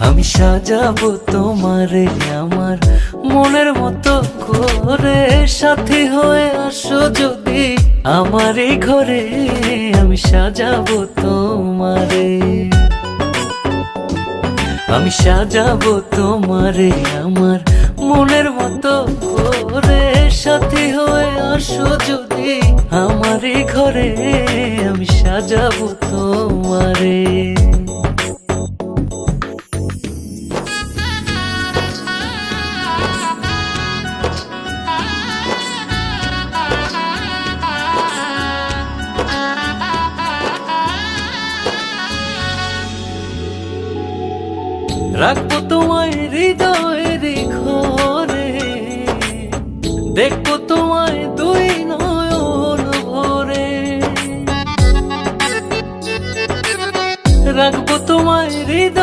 আমি সাজাবো তোমারে আমার মনের মতো করে, সাথী হয়ে আসো যদি আমার এই ঘরে। আমি সাজাবো তোমারে, আমি সাজাবো তোমারে আমার মনের মতো করে, সাথী হয়ে আসো যদি আমার এই ঘরে। আমি সাজাবো তোমারে। রাখবো তোমায় হৃদয়ের ঘরে, দেখবো তোমায় দুই নয়ন ভরে। রাখবো তোমায় হৃদয়ের